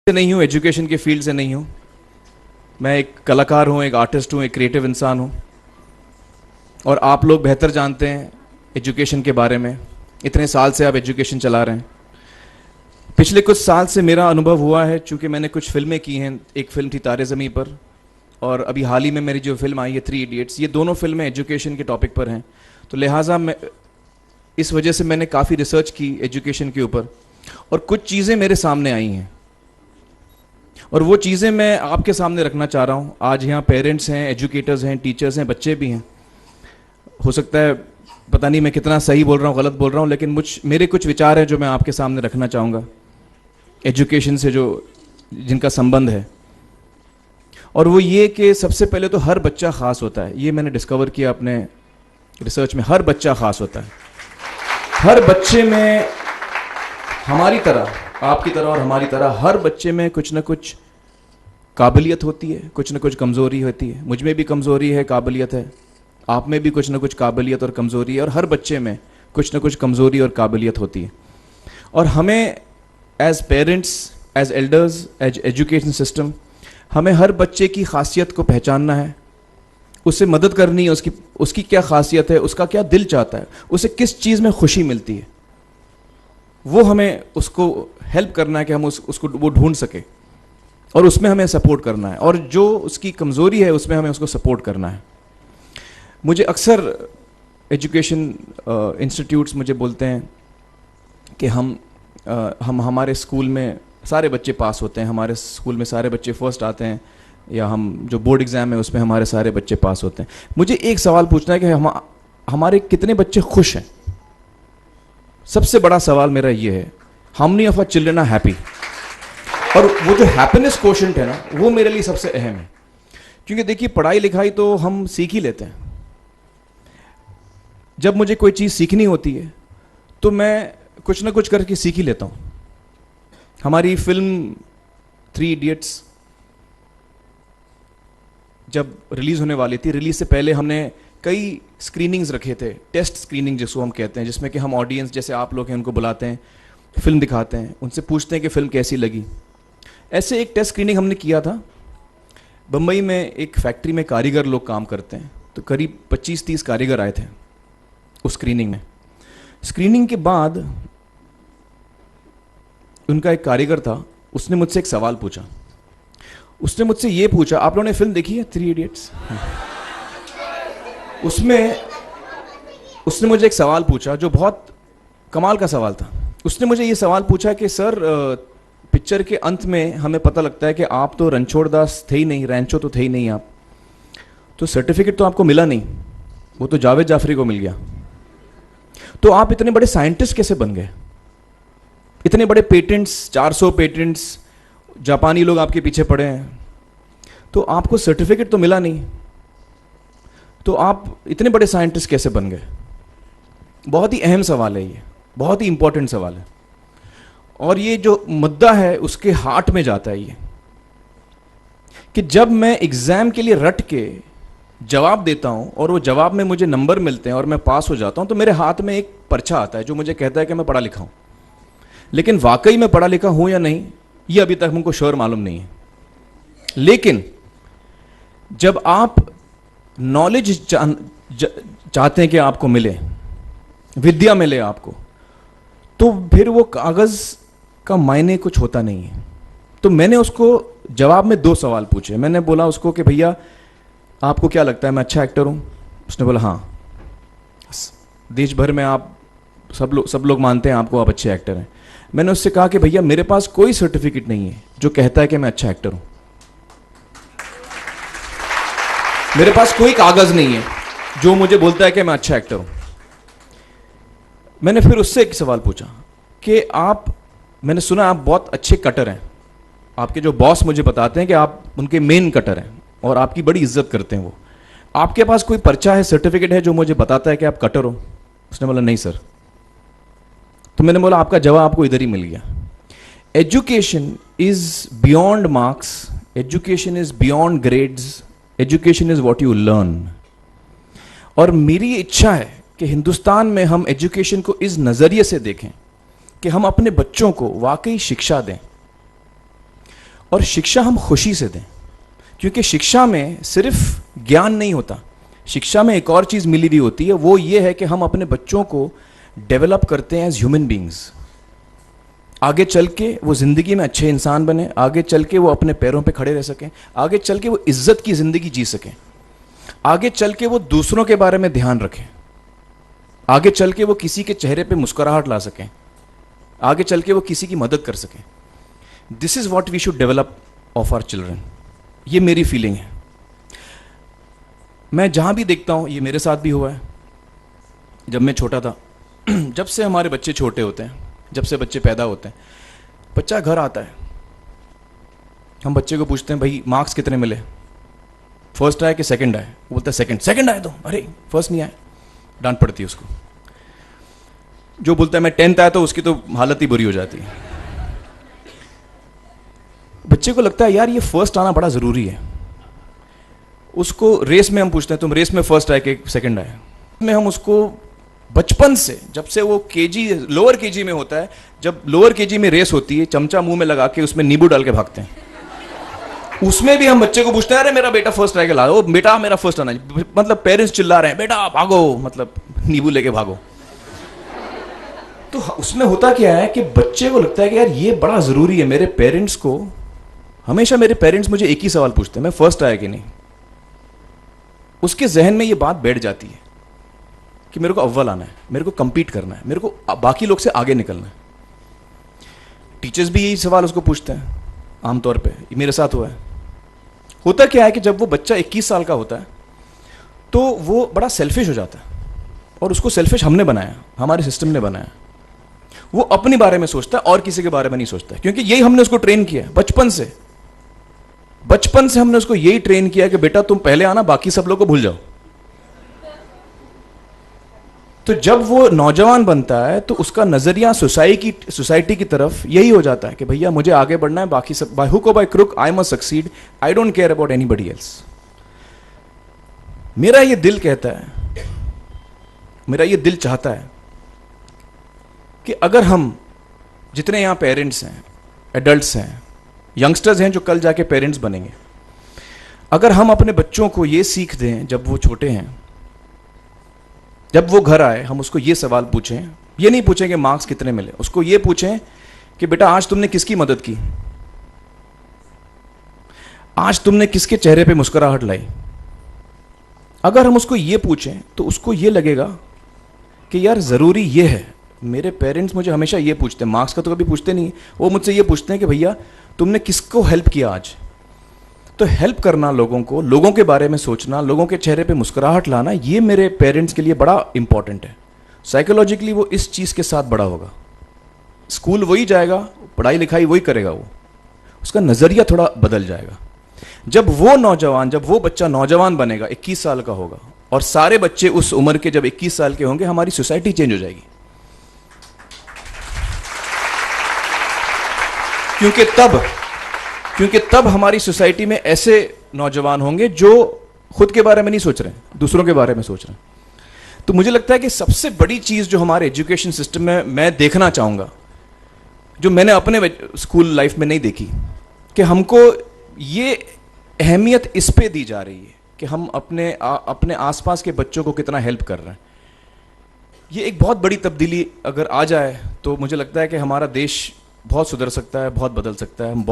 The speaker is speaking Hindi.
से नहीं हूँ, एजुकेशन के फील्ड से नहीं हूँ। मैं एक कलाकार हूँ, एक आर्टिस्ट हूँ, एक क्रिएटिव इंसान हूँ। और आप लोग बेहतर जानते हैं एजुकेशन के बारे में। इतने साल से आप एजुकेशन चला रहे हैं। पिछले कुछ साल से मेरा अनुभव हुआ है, चूँकि मैंने कुछ फिल्में की हैं। एक फिल्म थी तारे ज़मीं पर, और अभी हाल ही में मेरी जो फिल्म आई है 3 इडियट्स, ये दोनों फिल्में एजुकेशन के टॉपिक पर हैं। तो लिहाजा मैं इस वजह से मैंने काफ़ी रिसर्च की एजुकेशन के ऊपर, और कुछ चीज़ें मेरे सामने आई हैं और वो चीज़ें मैं आपके सामने रखना चाह रहा हूँ। आज यहाँ पेरेंट्स हैं, एजुकेटर्स हैं, टीचर्स हैं, बच्चे भी हैं। हो सकता है पता नहीं मैं कितना सही बोल रहा हूँ, गलत बोल रहा हूँ, लेकिन मेरे कुछ विचार हैं जो मैं आपके सामने रखना चाहूँगा एजुकेशन से जो जिनका संबंध है। और वो ये कि सबसे पहले तो हर बच्चा ख़ास होता है। ये मैंने डिस्कवर किया अपने रिसर्च में। हर बच्चा ख़ास होता है। हर बच्चे में हमारी तरह, आपकी तरह और हमारी तरह, हर बच्चे में कुछ ना कुछ काबिलियत होती है, कुछ ना कुछ कमज़ोरी होती है। मुझ में भी कमज़ोरी है, काबिलियत है। आप में भी कुछ ना कुछ काबिलियत और कमज़ोरी है, और हर बच्चे में कुछ ना कुछ कमज़ोरी और काबिलियत होती है। और हमें as parents, as elders, as education system, हमें हर बच्चे की खासियत को पहचानना है, उससे मदद करनी है। उसकी क्या खासियत है, उसका क्या दिल चाहता है, उसे किस चीज़ में खुशी मिलती है, वो हमें उसको हेल्प करना है कि हम उसको वो ढूंढ सके, और उसमें हमें सपोर्ट करना है। और जो उसकी कमज़ोरी है उसमें हमें उसको सपोर्ट करना है। मुझे अक्सर एजुकेशन इंस्टीट्यूट्स मुझे बोलते हैं कि हम हमारे स्कूल में सारे बच्चे पास होते हैं, हमारे स्कूल में सारे बच्चे फर्स्ट आते हैं, या हम जो बोर्ड एग्ज़ाम है उसमें हमारे सारे बच्चे पास होते हैं। मुझे एक सवाल पूछना है कि हमारे कितने बच्चे खुश हैं? सबसे बड़ा सवाल मेरा ये है, how many of our children are happy? और वो जो हैप्पीनेस कोशेंट है ना, वो मेरे लिए सबसे अहम है। क्योंकि देखिए, पढ़ाई लिखाई तो हम सीख ही लेते हैं। जब मुझे कोई चीज़ सीखनी होती है तो मैं कुछ ना कुछ करके सीख ही लेता हूँ। हमारी फिल्म 3 इडियट्स जब रिलीज़ होने वाली थी, रिलीज़ से पहले हमने कई स्क्रीनिंग्स रखे थे, टेस्ट स्क्रीनिंग जिसको हम कहते हैं, जिसमें कि हम ऑडियंस जैसे आप लोग हैं उनको बुलाते हैं, फिल्म दिखाते हैं, उनसे पूछते हैं कि फ़िल्म कैसी लगी। ऐसे एक टेस्ट स्क्रीनिंग हमने किया था। बम्बई में एक फैक्ट्री में कारीगर लोग काम करते हैं, तो करीब 25-30 कारीगर आए थे उस स्क्रीनिंग में। स्क्रीनिंग के बाद उनका एक कारीगर था, उसने मुझसे एक सवाल पूछा। उसने मुझसे ये पूछा, आप लोगों ने फिल्म देखी है 3 इडियट्स? उसमें उसने मुझे एक सवाल पूछा जो बहुत कमाल का सवाल था। उसने मुझे ये सवाल पूछा कि सर, पिक्चर के अंत में हमें पता लगता है कि आप तो रणछोड़ दास थे ही नहीं, रैंचो तो थे ही नहीं आप, तो सर्टिफिकेट तो आपको मिला नहीं, वो तो जावेद जाफरी को मिल गया। तो आप इतने बड़े साइंटिस्ट कैसे बन गए? इतने बड़े पेटेंट्स, 400 पेटेंट्स, जापानी लोग आपके पीछे पड़े हैं, तो आपको सर्टिफिकेट तो मिला नहीं, तो आप इतने बड़े साइंटिस्ट कैसे बन गए? बहुत ही अहम सवाल है ये, बहुत ही इंपॉर्टेंट सवाल है। और ये जो मुद्दा है उसके हार्ट में जाता है ये, कि जब मैं एग्जाम के लिए रट के जवाब देता हूं और वो जवाब में मुझे नंबर मिलते हैं और मैं पास हो जाता हूं, तो मेरे हाथ में एक पर्चा आता है जो मुझे कहता है कि मैं पढ़ा लिखा हूं। लेकिन वाकई में पढ़ा लिखा हूं या नहीं, ये अभी तक हमको श्योर मालूम नहीं है। लेकिन जब आप नॉलेज चाहते हैं कि आपको मिले, विद्या मिले आपको, तो फिर वो कागज का मायने कुछ होता नहीं है। तो मैंने उसको जवाब में 2 सवाल पूछे। मैंने बोला उसको कि भैया, आपको क्या लगता है मैं अच्छा एक्टर हूं? उसने बोला हाँ, देश भर में आप सब लोग मानते हैं आपको, आप अच्छे एक्टर हैं। मैंने उससे कहा कि भैया, मेरे पास कोई सर्टिफिकेट नहीं है जो कहता है कि मैं अच्छा एक्टर हूं। मेरे पास कोई कागज नहीं है जो मुझे बोलता है कि मैं अच्छा एक्टर हूं। मैंने फिर उससे एक सवाल पूछा कि मैंने सुना आप बहुत अच्छे कटर हैं, आपके जो बॉस मुझे बताते हैं कि आप उनके मेन कटर हैं और आपकी बड़ी इज्जत करते हैं वो, आपके पास कोई पर्चा है, सर्टिफिकेट है जो मुझे बताता है कि आप कटर हो? उसने बोला नहीं सर। तो मैंने बोला आपका जवाब आपको इधर ही मिल गया। Education is beyond marks, education is beyond grades, education is what you learn. और मेरी इच्छा है कि हिंदुस्तान में हम एजुकेशन को इस नज़रिए से देखें कि हम अपने बच्चों को वाकई शिक्षा दें। और शिक्षा हम खुशी से दें, क्योंकि शिक्षा में सिर्फ ज्ञान नहीं होता, शिक्षा में एक और चीज़ मिली हुई होती है, वो ये है कि हम अपने बच्चों को डेवलप करते हैं एज ह्यूमन बींग्स। आगे चल के वो ज़िंदगी में अच्छे इंसान बने, आगे चल के वो अपने पैरों पे खड़े रह सकें, आगे चल के वो इज्जत की ज़िंदगी जी सकें, आगे चल के वो दूसरों के बारे में ध्यान रखें, आगे चल के वो किसी के चेहरे पे मुस्कुराहट ला सकें, आगे चल के वो किसी की मदद कर सकें। This is what we should develop of our children. ये मेरी फीलिंग है। मैं जहाँ भी देखता हूँ, ये मेरे साथ भी हुआ है जब मैं छोटा था। जब से हमारे बच्चे छोटे होते हैं, जब से बच्चे पैदा होते हैं, बच्चा घर आता है, हम बच्चे को पूछते हैं भाई मार्क्स कितने मिले, फर्स्ट आया कि सेकंड आया? वो बोलता है सेकंड। सेकंड आया तो अरे फर्स्ट नहीं आया, डांट पड़ती है उसको। जो बोलता है मैं 10th आया तो उसकी तो हालत ही बुरी हो जाती है। बच्चे को लगता है यार ये फर्स्ट आना बड़ा ज़रूरी है। उसको रेस में हम पूछते हैं तुम रेस में फर्स्ट आए कि सेकंड आए, में हम उसको बचपन से, जब से वो केजी लोअर केजी में होता है, जब लोअर केजी में रेस होती है, चमचा मुंह में लगा के उसमें नींबू डाल के भागते हैं, उसमें भी हम बच्चे को पूछते हैं अरे मेरा बेटा फर्स्ट आएगा, ला, ओ बेटा मेरा फर्स्ट आना, मतलब पेरेंट्स चिल्ला रहे हैं बेटा भागो, मतलब नींबू लेके भागो। तो उसमें होता क्या है कि बच्चे को लगता है कि यार ये बड़ा जरूरी है। मेरे पेरेंट्स को हमेशा, मेरे पेरेंट्स मुझे एक ही सवाल पूछते हैं, मैं फर्स्ट आया कि नहीं। उसके जहन में ये बात बैठ जाती है कि मेरे को अव्वल आना है, मेरे को compete करना है, मेरे को बाकी लोग से आगे निकलना है। टीचर्स भी यही सवाल उसको पूछते हैं आमतौर पे, मेरे साथ हुआ है। होता क्या है कि जब वो बच्चा 21 साल का होता है तो वो बड़ा सेल्फिश हो जाता है, और उसको सेल्फिश हमने बनाया, हमारे सिस्टम ने बनाया। वो अपने बारे में सोचता है और किसी के बारे में नहीं सोचता है, क्योंकि यही हमने उसको ट्रेन किया है बचपन से। बचपन से हमने उसको यही ट्रेन किया कि बेटा तुम पहले आना, बाकी सब लोग को भूल जाओ। तो जब वो नौजवान बनता है तो उसका नजरिया सोसाइटी की तरफ यही हो जाता है कि भैया मुझे आगे बढ़ना है, बाकी सब बाय हुक और by crook I must succeed, I don't care about anybody else. मेरा ये दिल कहता है, मेरा ये दिल चाहता है कि अगर हम जितने यहां पेरेंट्स हैं, एडल्ट्स हैं, यंगस्टर्स हैं जो कल जाके पेरेंट्स बनेंगे, अगर हम अपने बच्चों को ये सीख दें जब वो छोटे हैं, जब वो घर आए हम उसको ये सवाल पूछें, ये नहीं पूछें कि मार्क्स कितने मिले, उसको ये पूछें कि बेटा आज तुमने किसकी मदद की, आज तुमने किसके चेहरे पे मुस्कुराहट लाई। अगर हम उसको ये पूछें तो उसको ये लगेगा कि यार ज़रूरी ये है। मेरे पेरेंट्स मुझे हमेशा ये पूछते हैं, मार्क्स का तो कभी पूछते नहीं, वो मुझसे ये पूछते हैं कि भैया तुमने किसको हेल्प किया आज। तो हेल्प करना लोगों को, लोगों के बारे में सोचना, लोगों के चेहरे पे मुस्कुराहट लाना, ये मेरे पेरेंट्स के लिए बड़ा इंपॉर्टेंट है। साइकोलॉजिकली वो इस चीज़ के साथ बड़ा होगा, स्कूल वही जाएगा, पढ़ाई लिखाई वही करेगा, वो उसका नज़रिया थोड़ा बदल जाएगा। जब वो नौजवान, जब वो बच्चा नौजवान बनेगा, 21 साल का होगा, और सारे बच्चे उस उम्र के जब 21 साल के होंगे, हमारी सोसाइटी चेंज हो जाएगी। क्योंकि तब हमारी सोसाइटी में ऐसे नौजवान होंगे जो खुद के बारे में नहीं सोच रहे हैं, दूसरों के बारे में सोच रहे हैं। तो मुझे लगता है कि सबसे बड़ी चीज जो हमारे एजुकेशन सिस्टम में मैं देखना चाहूंगा, जो मैंने अपने स्कूल लाइफ में नहीं देखी, कि हमको ये अहमियत इस पे दी जा रही है कि हम अपने आसपास के बच्चों को कितना हेल्प कर रहे हैं। ये एक बहुत बड़ी तब्दीली अगर आ जाए तो मुझे लगता है कि हमारा देश बहुत सुधर सकता है, बहुत बदल सकता है। हम बहुत